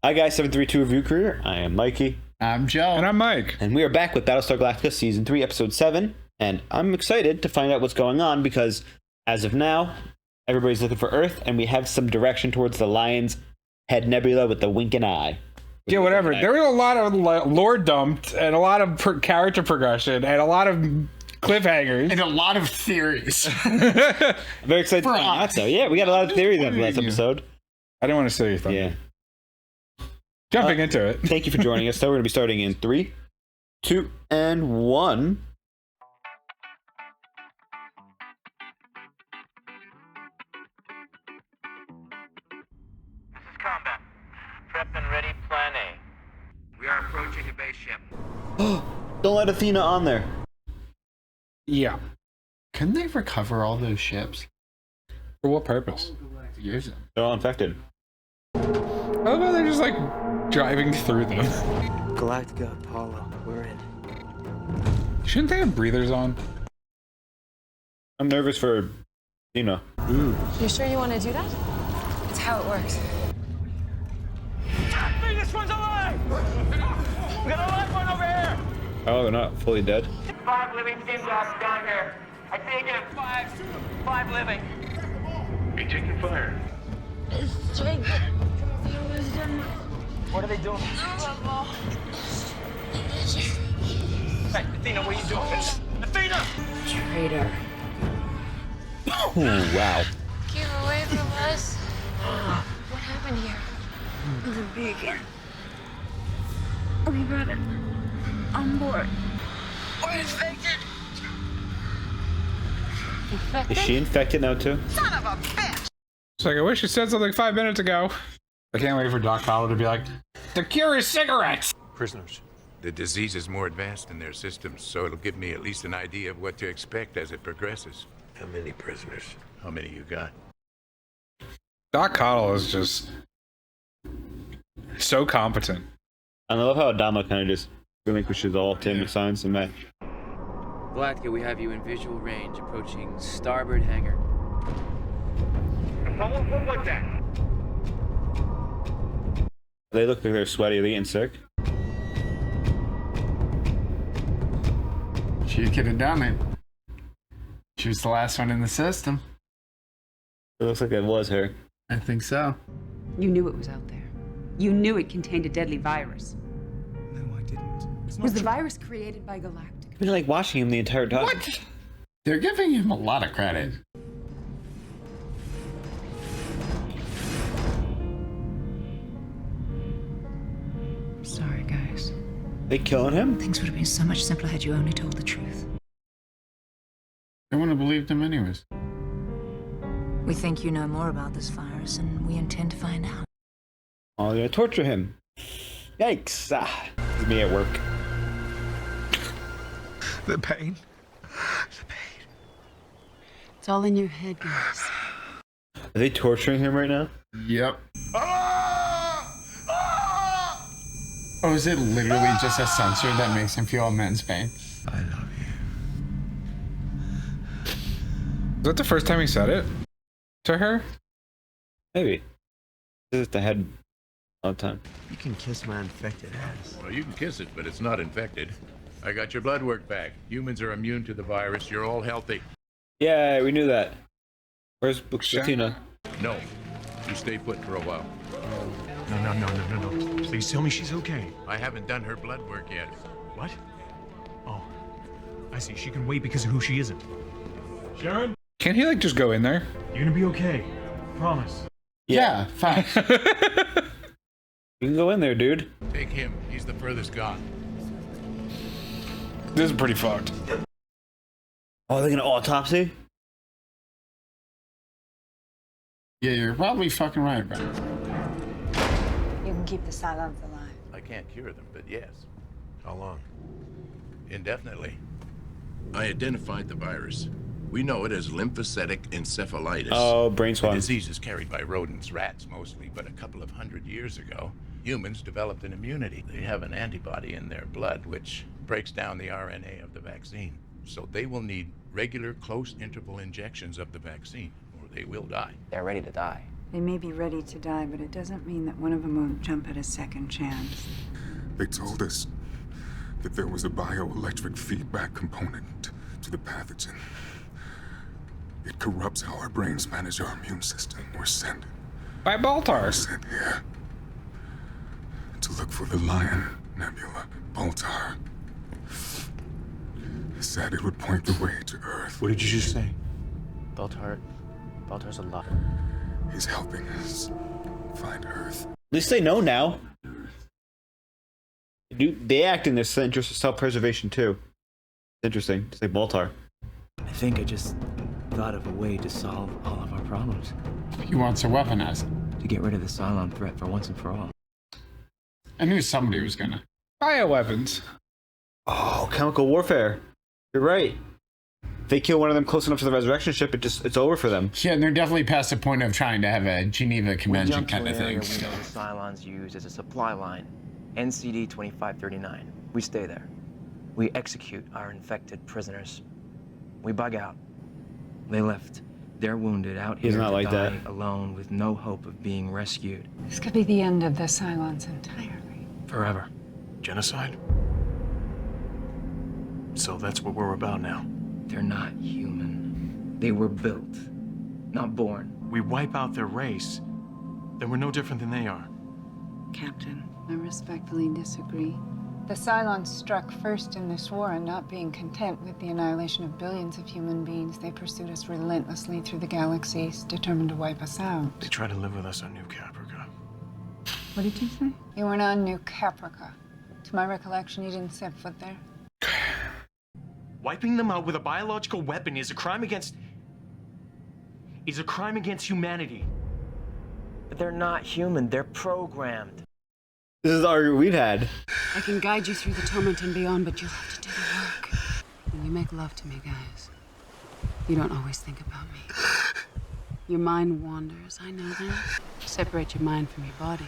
Hi guys, 732 Review Career. I am Mikey. I'm Joe. And I'm Mike. And we are back with Battlestar Galactica Season 3, Episode 7. And I'm excited to find out what's going on because, as of now, everybody's looking for Earth, and we have some direction towards the Lion's Head Nebula with the winking eye. Yeah, whatever. There was a lot of lore dumped, and a lot of character progression, and a lot of cliffhangers. And a lot of theories. I'm very excited to find out, so yeah, we got a lot of theories on the last episode. I didn't want to say anything. Yeah. Jumping into it. Thank you for joining us, though. We're going to be starting in 3, 2, and 1. This is combat. Prep and ready, plan A. We are approaching a base ship. Don't let Athena on there. Yeah. Couldn't they recover all those ships? For what purpose? Use them. They're all infected. I love how they're just like driving through them. Galactica, Apollo, we're in. Shouldn't they have breathers on? I'm nervous for Athena. Ooh. You sure you want to do that? It's how it works. This one's alive! We got a live one over here! Oh, they're not fully dead. 5 living skin dogs down here. I say again, 5 living. Be taking fire. What are they doing? Hey, Athena, what are you doing? Athena! Traitor. Oh, wow. Get away from us. What happened here? The beacon. We got it on board. We're infected. Infected? Is she infected now, too? Son of a bitch! It's like, I wish you said something 5 minutes ago. I can't wait for Doc Hollow to be like, the cure is cigarettes! Prisoners. The disease is more advanced in their systems, so it'll give me at least an idea of what to expect as it progresses. How many prisoners? How many you got? Doc Hollow is just so competent. I love how Adama kind of just relinquishes all to him to sign some match. Galactica, we have you in visual range, approaching starboard hangar. What's that? They look like they're sweaty. Are they getting sick? She could have done it. She was the last one in the system. It looks like it was her. I think so. You knew it was out there. You knew it contained a deadly virus. No, I didn't. Was the virus created by Galactica? I've been like watching him the entire time. What? They're giving him a lot of credit. Sorry, guys. They killing him? Things would have been so much simpler had you only told the truth. I wouldn't have believed him anyways. We think you know more about this virus, and we intend to find out. Oh, they're gonna torture him. Yikes. Ah, this is me at work. The pain. It's all in your head, guys. Are they torturing him right now? Yep. Oh, is it literally just a sensor that makes him feel immense pain? I love you. Is that the first time he said it to her? Maybe. This is the head all the time. You can kiss my infected ass. Well, you can kiss it, but it's not infected. I got your blood work back. Humans are immune to the virus. You're all healthy. Yeah, we knew that. Where's Athena? No. You stay put for a while. No. Please tell me she's okay. I haven't done her blood work yet. What? Oh, I see. She can wait because of who she isn't. Sharon, Can't he like just go in there? you're gonna be okay. Promise. Yeah, facts. You can go in there, dude. Take him. He's the furthest gone. This is pretty fucked. Oh, they're gonna autopsy? Yeah, you're probably fucking right, bro. You can keep the silence alive. I can't cure them, but yes. How long? Indefinitely. I identified the virus. We know it as lymphocytic encephalitis. Oh, brain The swans. disease is carried by rodents, rats mostly, but a couple of 100 years ago, humans developed an immunity. They have an antibody in their blood which breaks down the RNA of the vaccine. So they will need regular close interval injections of the vaccine, or they will die. They're ready to die. They may be ready to die, but it doesn't mean that one of them won't jump at a second chance. They told us that there was a bioelectric feedback component to the pathogen. It corrupts how our brains manage our immune system. We're sent by Baltar. We're sent here to look for the Lion Nebula. Baltar said it would point the way to Earth. What did you just say? Baltar's a lot. He's helping us find Earth. At least they know now. They act in this interest of self-preservation too. It's interesting. It's like Baltar. I think I just thought of a way to solve all of our problems. He wants to weaponize it. To get rid of the Cylon threat for once and for all. I knew somebody was gonna. Bioweapons. Oh, chemical warfare. You're right. If they kill one of them close enough to the resurrection ship, it's over for them. Yeah, and they're definitely past the point of trying to have a Geneva Convention kind of thing. We know the Cylons use as a supply line. NCD 2539. We stay there. We execute our infected prisoners. We bug out. They left. They're wounded out here. He's not like that. Alone with no hope of being rescued. This could be the end of the Cylons entirely. Forever. Genocide? So that's what we're about now. They're not human. They were built, not born. We wipe out their race, then we're no different than they are. Captain, I respectfully disagree. The Cylons struck first in this war, and not being content with the annihilation of billions of human beings, they pursued us relentlessly through the galaxies, determined to wipe us out. They tried to live with us on New Caprica. What did you say? You weren't on New Caprica. To my recollection, you didn't set foot there. Wiping them out with a biological weapon is a crime against humanity. But they're not human. They're programmed. This is the argument we've had. I can guide you through the torment and beyond, but you'll have to do the work. When you make love to me, guys, you don't always think about me. Your mind wanders, I know that. Separate your mind from your body.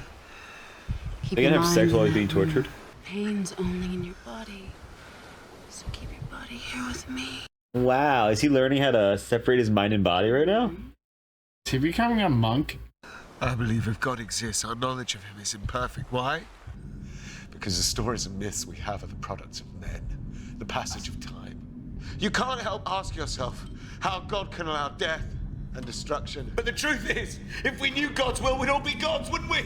Keep Are you gonna have sex while he's being your mind tortured? Pain's only in your body. So keep your body here with me. Wow, is he learning how to separate his mind and body right now? Is he becoming a monk? I believe if God exists, our knowledge of him is imperfect. Why? Because the stories and myths we have are the products of men, the passage of time. You can't help ask yourself how God can allow death and destruction. But the truth is, if we knew God's will, we'd all be gods, wouldn't we?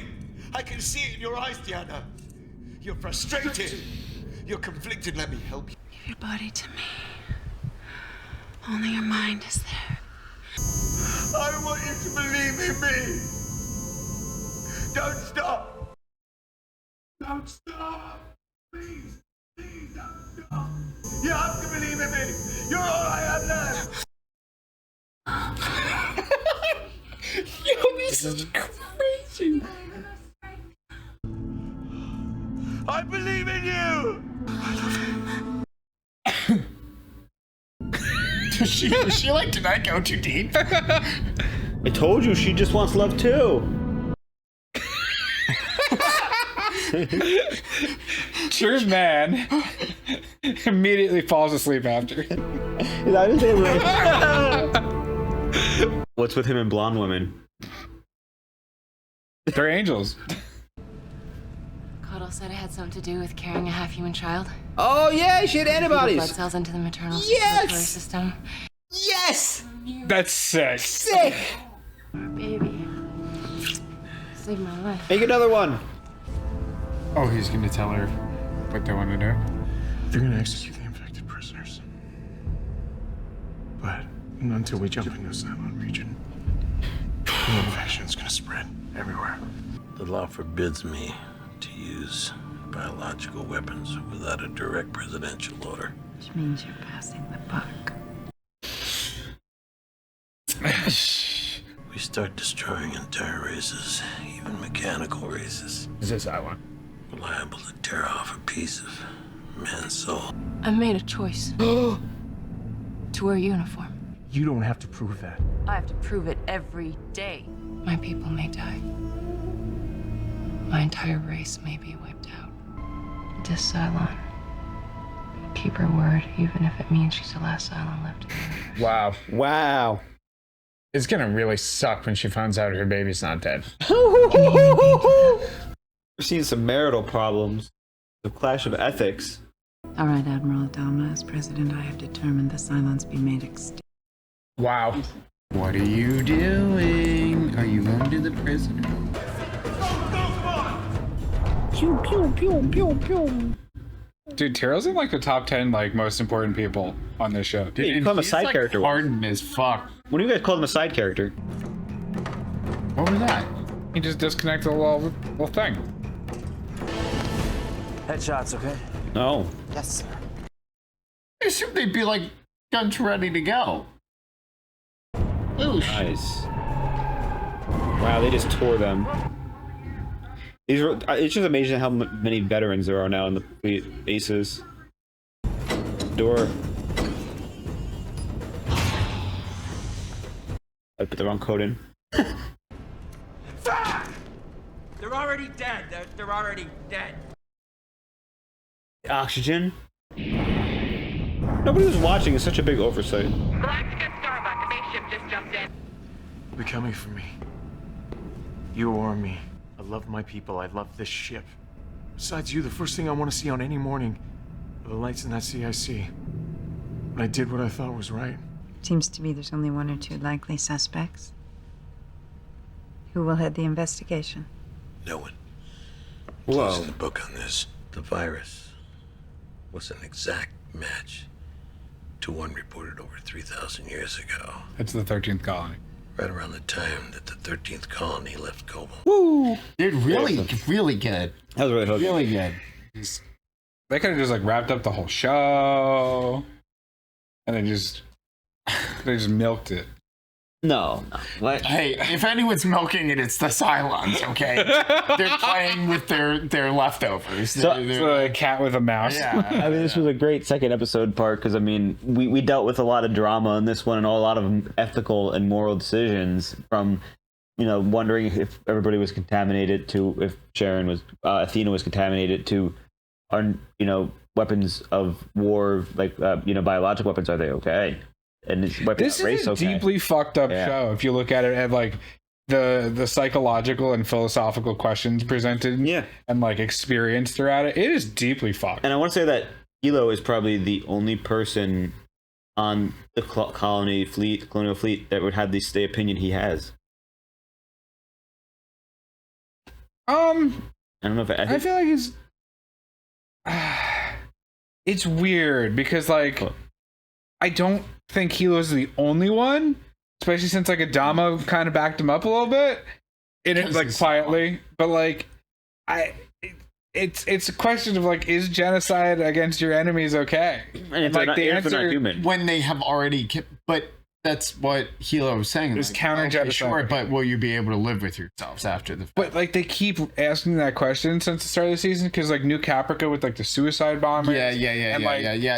I can see it in your eyes, Diana. You're frustrated. You're conflicted. Let me help you. Give your body to me. Only your mind is there. I want you to believe in me. Don't stop. Don't stop. Please, please don't stop. You have to believe in me. You're all I have left. Yo, this is crazy. I believe in you. Does she like, did I go too deep? I told you, she just wants love too. True man immediately falls asleep after. What's with him and blonde women? They're angels. Cuddle said it had something to do with carrying a half-human child. Oh yeah, she had antibodies. Blood cells into the maternal circulatory system. Yes! That's sick. Sick! Baby. Saved my life. Make another one. Oh, he's gonna tell her what they want to do? They're gonna execute the infected prisoners. But not until we jump into the Cylon region. The infection's gonna spread everywhere. The law forbids me to use biological weapons without a direct presidential order. Which means you're passing the buck. We start destroying entire races, even mechanical races. Is this Cylon? Liable to tear off a piece of man's soul. I made a choice. To wear a uniform. You don't have to prove that. I have to prove it every day. My people may die. My entire race may be wiped out. This Cylon. Keep her word, even if it means she's the last Cylon left in the universe. Wow. Wow. It's gonna really suck when she finds out her baby's not dead. We're seeing some marital problems, the clash of ethics. All right, Admiral Adama, as president, I have determined the Cylons be made extinct. Wow. What are you doing? Are you going to the prison? Pew pew pew pew pew. Dude, Tyro's in like the top 10 like most important people on this show. Dude, you call him a side character. Hardened as fuck. What do you guys call him a side character? What was that? He just disconnected the little thing. Headshots, okay? No. Yes, sir. I assume they'd be like guns ready to go. Oosh. Nice. Wow, they just tore them. These are, it's just amazing how many veterans there are now in the fleet. Aces. Door. I put the wrong code in. They're already dead. They're already dead. Oxygen. Nobody was watching. It's such a big oversight. Galactica Starbuck, the main ship just jumped in. Be coming for me. You or me. I love my people. I love this ship. Besides you, the first thing I want to see on any morning are the lights in that CIC. But I did what I thought was right. Seems to me there's only one or two likely suspects. Who will head the investigation? No one. Whoa. Closing the book on this. The virus was an exact match to one reported over 3,000 years ago. It's the 13th colony. Right around the time that the 13th colony left Cobalt. Woo! Dude, really, really good. That was really hooking. Really good. They could have just like wrapped up the whole show, and they just milked it. No. What? Hey, if anyone's milking it, it's the Cylons, okay? They're playing with their leftovers. So a cat with a mouse. Yeah. I mean, this was a great second episode part because, I mean, we dealt with a lot of drama in this one and a lot of ethical and moral decisions from, you know, wondering if everybody was contaminated to if Athena was contaminated to, you know, weapons of war, like, you know, biological weapons, are they okay? And it's This is a deeply fucked up show if you look at it at like the psychological and philosophical questions presented and like experience throughout it. It is deeply fucked. And I want to say that Helo is probably the only person on the colonial fleet that would have the opinion he has. I don't know if I feel like it's weird because like I don't think Helo's the only one, especially since like Adama kind of backed him up a little bit in it like quietly, but like it's a question of like, is genocide against your enemies okay? And like the answer human when they have already, but that's what Helo was saying. It's like, counter genocide. Sure, but will you be able to live with yourselves after the fact? But like they keep asking that question since the start of the season because like New Caprica with like the suicide bombers. Yeah.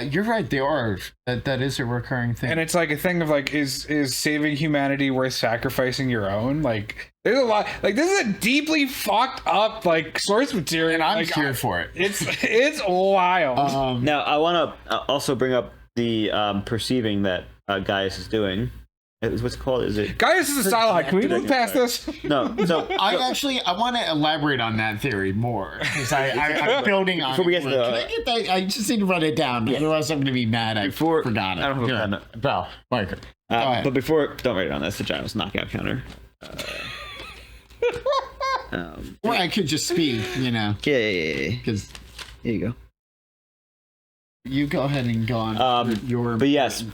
You're right. They are. That is a recurring thing. And it's like a thing of like, is saving humanity worth sacrificing your own? Like there's a lot. Like this is a deeply fucked up like source material, and I'm like, here for it. It's wild. Now I want to also bring up the perceiving that Gaius is doing. What's it called? Is it Gaius is a Cylon? Can we move past this? No. So I want to elaborate on that theory more because I'm building on. Before we get to Can I get that? I just need to run it down. Otherwise, I'm going to be mad. I forgot it. I don't have a pen. Bell, Marker. Go ahead. But before, don't write it on. That's the Giles knockout counter. Or I could just speak, you know. Yeah. Because here you go. You go ahead and go on. But yes,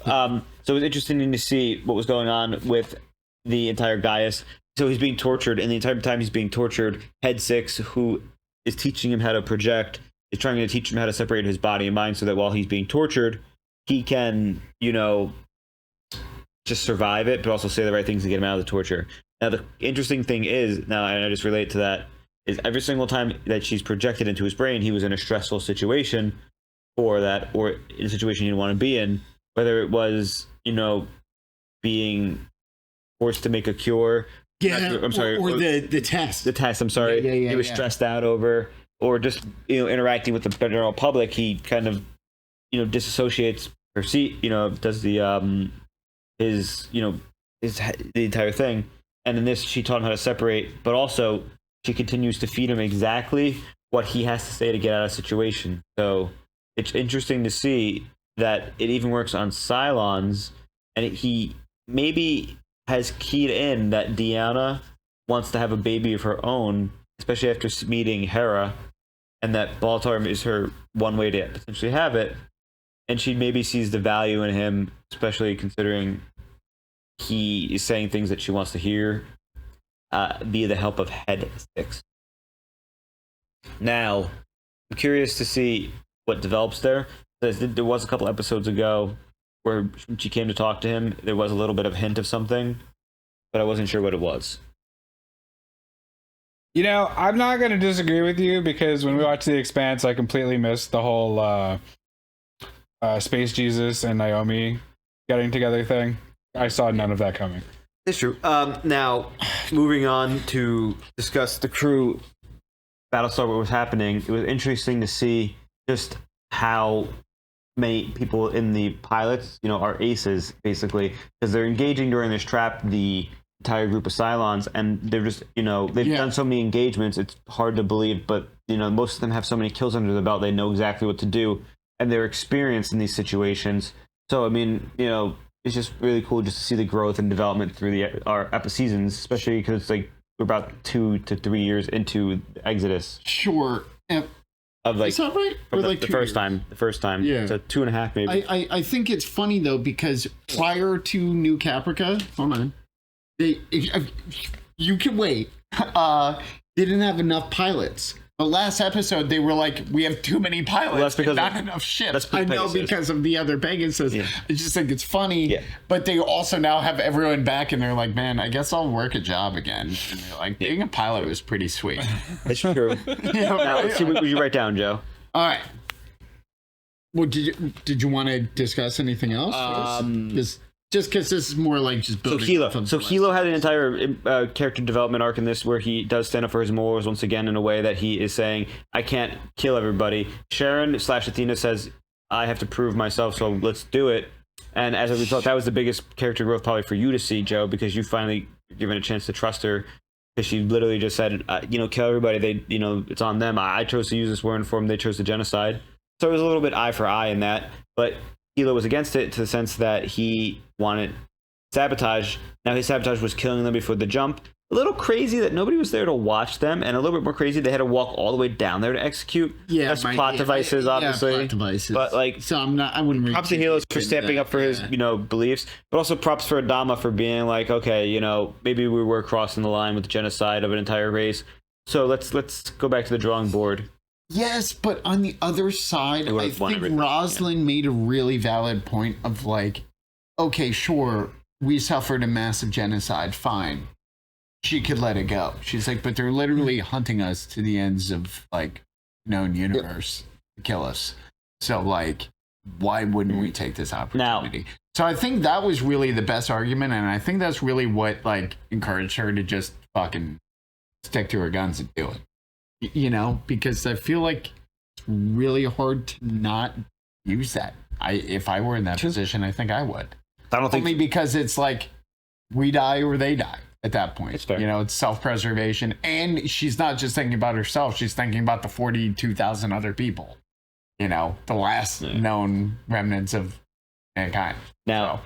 so it was interesting to see what was going on with the entire Gaius. So he's being tortured, and the entire time he's being tortured, Head 6, who is teaching him how to project, is trying to teach him how to separate his body and mind so that while he's being tortured, he can, you know, just survive it, but also say the right things to get him out of the torture. Now, the interesting thing is, now, and I just relate to that, is every single time that she's projected into his brain, he was in a stressful situation, or in a situation he didn't want to be in, whether it was, you know, being forced to make a cure. I'm sorry. Or the test. The test, I'm sorry. He was stressed out over, or just, you know, interacting with the general public. He kind of, you know, disassociates, or does the, his the entire thing. And in this, she taught him how to separate, but also she continues to feed him exactly what he has to say to get out of a situation. So it's interesting to see that it even works on Cylons, and he maybe has keyed in that Deanna wants to have a baby of her own, especially after meeting Hera, and that Baltar is her one way to potentially have it. And she maybe sees the value in him, especially considering he is saying things that she wants to hear via the help of Head 6. Now, I'm curious to see what develops there. There was a couple episodes ago where she came to talk to him. There was a little bit of hint of something, but I wasn't sure what it was. You know, I'm not going to disagree with you because when we watched The Expanse, I completely missed the whole Space Jesus and Naomi getting together thing. I saw none of that coming. It's true. Now, moving on to discuss the crew, Battlestar, what was happening. It was interesting to see just how many people in the pilots, are aces, basically, because they're engaging during this trap, the entire group of Cylons, and they're just, they've done so many engagements, it's hard to believe, but, most of them have so many kills under the belt, they know exactly what to do, and they're experienced in these situations. So, I mean, it's just really cool just to see the growth and development through our seasons, especially because we're about 2 to 3 years into Exodus. Sure. Of is that right? Or the first time. Yeah. So 2.5 maybe. I think it's funny though, because prior to New Caprica, hold on, you can wait. Didn't have enough pilots. But last episode, they were like, we have too many pilots, that's because not enough ships. I know, because of the other Pegasus. Yeah. I just think it's funny. Yeah. But they also now have everyone back, and they're like, man, I guess I'll work a job again. And they're like, being a pilot was pretty sweet. That's true. Now, let's see what you write down, Joe. All right. Well, did you want to discuss anything else? Just because this is more like just building. So Helo had an entire character development arc in this where he does stand up for his morals once again in a way that he is saying, I can't kill everybody. Sharon / Athena says, I have to prove myself, so let's do it. And as a result, that was the biggest character growth probably for you to see, Joe, because you finally given a chance to trust her. Because she literally just said, kill everybody. They, it's on them. I chose to use this word form. They chose the genocide. So it was a little bit eye for eye in that. But Helo was against it to the sense that he wanted sabotage. Now his sabotage was killing them before the jump. A little crazy that nobody was there to watch them, and a little bit more crazy they had to walk all the way down there to execute. Yeah, that's plot devices, obviously. Yeah, plot devices. But so I wouldn't. Props to Helo for stepping up for his, beliefs, but also props for Adama for being like, okay, maybe we were crossing the line with the genocide of an entire race. So let's go back to the drawing board. Yes, but on the other side, I think Roslin made a really valid point of like, okay, sure, we suffered a massive genocide, fine. She could let it go. She's like, but they're literally hunting us to the ends of like known universe to kill us. So like, why wouldn't we take this opportunity? So I think that was really the best argument, and I think that's really what like encouraged her to just fucking stick to her guns and do it. Because I feel like it's really hard to not use that. If I were in that position, I think I would. I don't think only because it's like we die or they die at that point. It's fair. It's self-preservation, and she's not just thinking about herself; she's thinking about the 42,000 other people. The last known remnants of mankind. Now,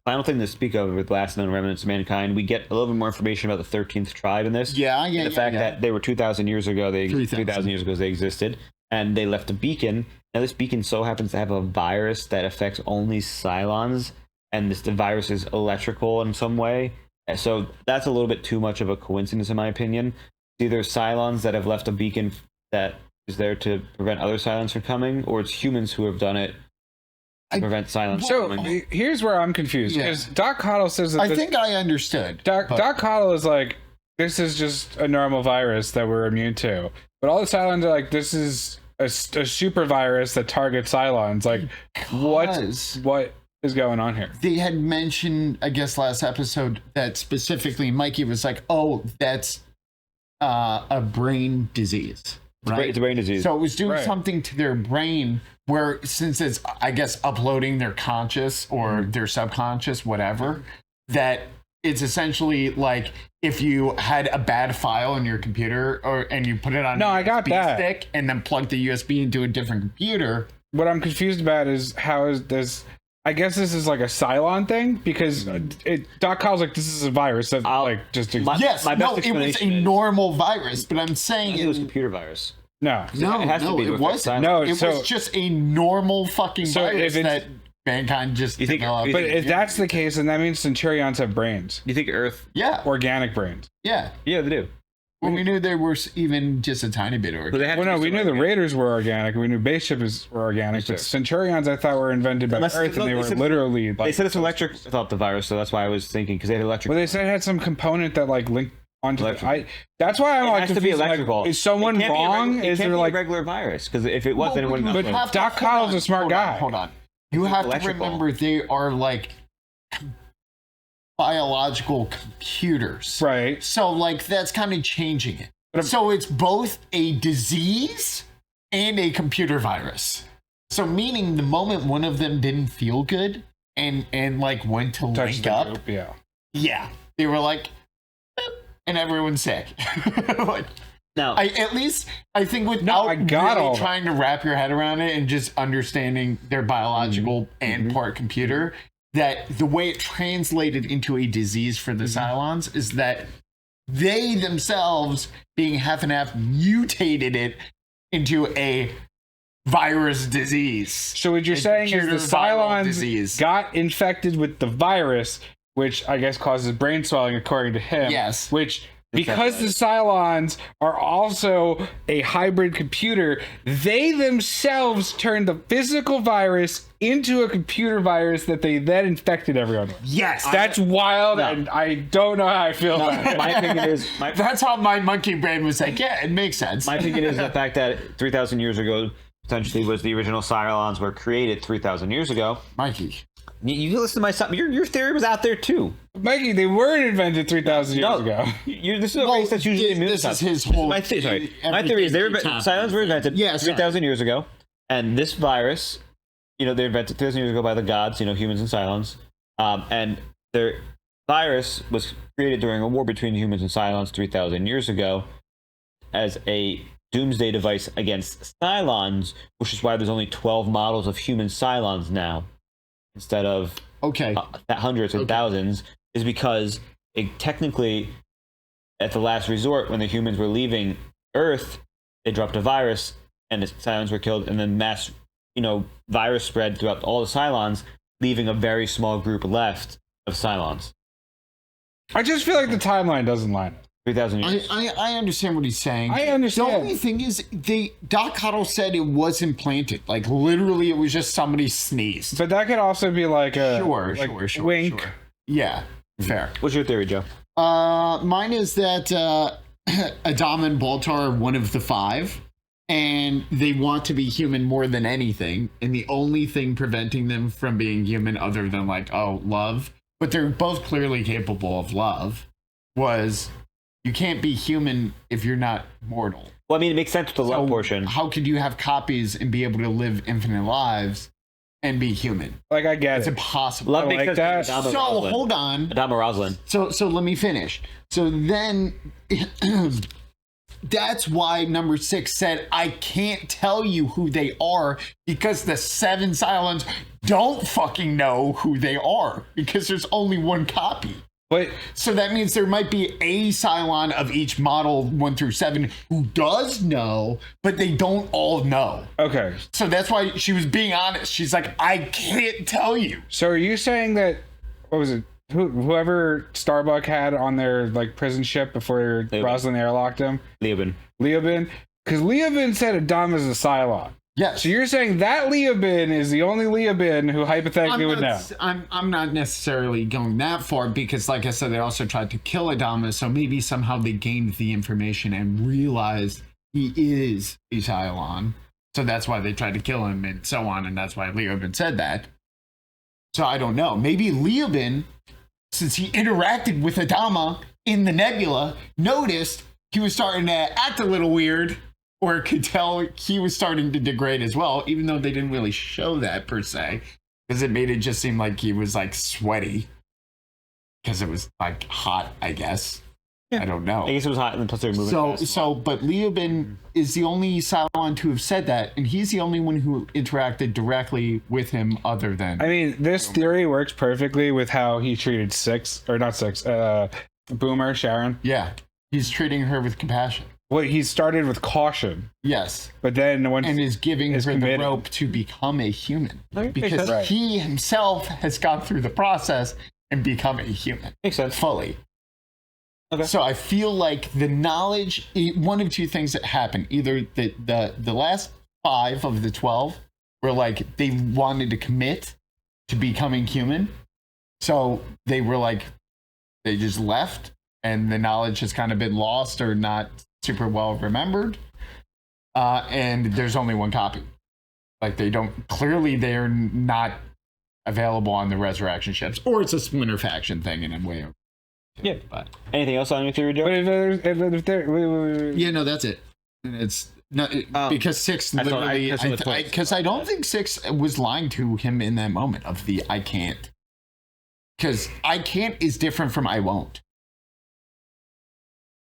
final thing to speak of with last known remnants of mankind, we get a little bit more information about the 13th tribe in this. And the fact that they were 2,000 years ago, 3,000 years ago they existed, and they left a beacon. Now this beacon so happens to have a virus that affects only Cylons, and the virus is electrical in some way. So that's a little bit too much of a coincidence in my opinion. It's either Cylons that have left a beacon that is there to prevent other Cylons from coming, or it's humans who have done it to prevent silence. So here's where I'm confused, because Doc Cottle says that I think I understood. Doc Cottle is like, this is just a normal virus that we're immune to, but all the Cylons are like, this is a super virus that targets Cylons. Like, what is going on here? They had mentioned, I guess last episode, that specifically Mikey was like, oh, that's a brain disease. Right? It's a brain disease. So it was doing something to their brain where, since it's, I guess, uploading their conscious or their subconscious, whatever, that it's essentially like if you had a bad file in your computer and you put it on I got that stick and then plug the USB into a different computer. What I'm confused about is how is this. I guess this is like a Cylon thing because Doc Cow's like, this is a virus that it was a normal virus, but I'm saying it was a computer virus. No, it wasn't. No, it was just a normal fucking virus that mankind just developed. But if that's the case, then that means Centurions have brains. You think Earth? Yeah, organic brains. Yeah, they do. Well, we knew they were even just a tiny bit organic. We knew the Raiders were organic. We knew base ships were organic. But Centurions, I thought, were invented by Earth, and they were literally. They said it's electric. I thought the virus, so that's why I was thinking because they had electric. Well, they said it had some component that linked onto. That's why I'm it has to be electrical. Is someone wrong? Is there like a regular virus? Because if it wasn't, it wouldn't. But Doc Kyle's a smart guy. Hold on. You have to remember they are like biological computers, right? So like that's kind of changing it. So it's both a disease and a computer virus. So meaning the moment one of them didn't feel good and like went to link up, yeah, they were like, "Beep," and everyone's sick. Like, now, I think without really trying to wrap your head around it and just understanding their biological and part computer, that the way it translated into a disease for the Cylons is that they themselves, being half and half, mutated it into a virus disease. So what you're saying is the Cylons got infected with the virus, which I guess causes brain swelling, according to him. Yes. Which, because the Cylons are also a hybrid computer, they themselves turned the physical virus into a computer virus that they then infected everyone with. Yes. That's wild, and I don't know how I feel about it. My opinion is... That's how my monkey brain was like, yeah, it makes sense. My opinion is the fact that 3,000 years ago, potentially, was the original Cylons were created 3,000 years ago. Mikey. You listen to my son. Your theory was out there too, Mikey. They weren't invented 3,000 years ago. This is a race that's usually immune. This is his whole. My theory is Cylons were invented 3,000 years ago, and this virus, they invented 3,000 years ago by the gods, humans and Cylons, and their virus was created during a war between humans and Cylons 3,000 years ago, as a doomsday device against Cylons, which is why there's only 12 models of human Cylons now, instead of hundreds and thousands, is because it technically, at the last resort, when the humans were leaving Earth, they dropped a virus and the Cylons were killed, and then mass, virus spread throughout all the Cylons, leaving a very small group left of Cylons. I just feel like the timeline doesn't line up. 3,000 years. I understand what he's saying. I understand. The only thing is, Doc Cottle said it was implanted. Like, literally, it was just somebody sneezed. But that could also be like a sure, wink. Sure. Yeah, fair. What's your theory, Joe? Mine is that Adama and Baltar are one of the 5, and they want to be human more than anything. And the only thing preventing them from being human, other than love, but they're both clearly capable of love, was... You can't be human if you're not mortal. Well, I mean, it makes sense with the love portion. How could you have copies and be able to live infinite lives and be human? Like, I get it's it. impossible. Love makes sense. So, hold on. Adama and Roslin. So let me finish. So then, that's why number 6 said, I can't tell you who they are because the 7 Cylons don't fucking know who they are because there's only one copy. But so that means there might be a Cylon of each model 1 through 7 who does know, but they don't all know. Okay. So that's why she was being honest. She's like, I can't tell you. So are you saying that, what was it? Whoever Starbuck had on their prison ship before Roslin airlocked him? Leoben. Because Leoben said Adama's a Cylon. Yeah. So you're saying that Leoben is the only Leoben who hypothetically would know? I'm not necessarily going that far because, like I said, they also tried to kill Adama. So maybe somehow they gained the information and realized he is a Cylon. So that's why they tried to kill him and so on. And that's why Leoben said that. So I don't know. Maybe Leoben, since he interacted with Adama in the nebula, noticed he was starting to act a little weird. Or could tell he was starting to degrade as well, even though they didn't really show that per se, because it made it just seem like he was sweaty. because it was like hot, I guess. Yeah. I don't know. I guess it was hot, and then plus they were moving. But Leoben is the only Cylon to have said that, and he's the only one who interacted directly with him, other than. I mean, this theory works perfectly with how he treated Boomer Sharon. Yeah, he's treating her with compassion. Well, he started with caution. Yes, but then and is giving her the rope to become a human because he himself has gone through the process and become a human. Makes sense. Fully. Okay. So I feel like the knowledge, one of two things that happened. Either the last 5 of the 12 were like, they wanted to commit to becoming human. So they were like, they just left, and the knowledge has kind of been lost or not super well remembered. And there's only one copy. Like they're not available on the resurrection ships, or it's a Splinter faction thing in a way. Yeah, but anything else on your theory, Joe? Yeah, no, that's it. It's not because 6 literally, because I don't think 6 was lying to him in that moment of the I can't. Because I can't is different from I won't.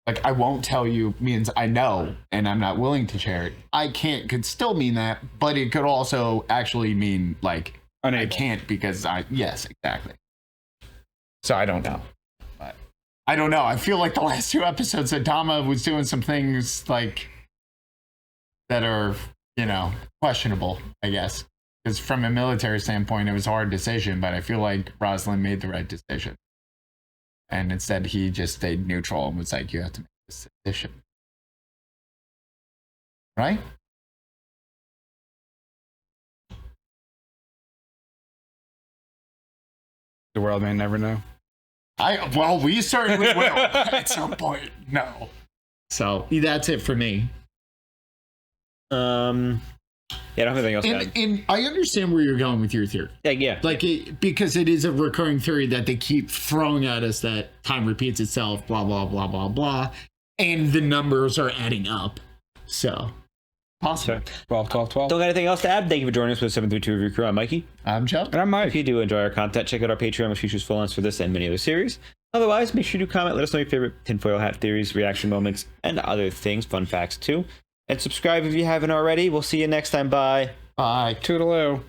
Like, I won't tell you means I know and I'm not willing to share it. I can't could still mean that, but it could also actually mean like I can't because yes, exactly. So I don't know. I don't know. I feel like the last 2 episodes, Adama was doing some things like that are, questionable, I guess. Because from a military standpoint, it was a hard decision, but I feel like Roslin made the right decision. And instead, he just stayed neutral and was like, you have to make this decision. Right? The world may never know. Well, we certainly will at some point. No. So that's it for me. Yeah, I don't have anything else. And I understand where you're going with your theory. Yeah. Because it is a recurring theory that they keep throwing at us that time repeats itself, blah, blah, blah, blah, blah. And the numbers are adding up. So, possible. 12. Don't got anything else to add? Thank you for joining us for the 732 Review Crew. I'm Mikey. I'm Joe. And I'm Mike. If you do enjoy our content, check out our Patreon, which features full lengths for this and many other series. Otherwise, make sure to comment. Let us know your favorite tinfoil hat theories, reaction moments, and other things. Fun facts, too. And subscribe if you haven't already. We'll see you next time. Bye. Bye. Toodaloo.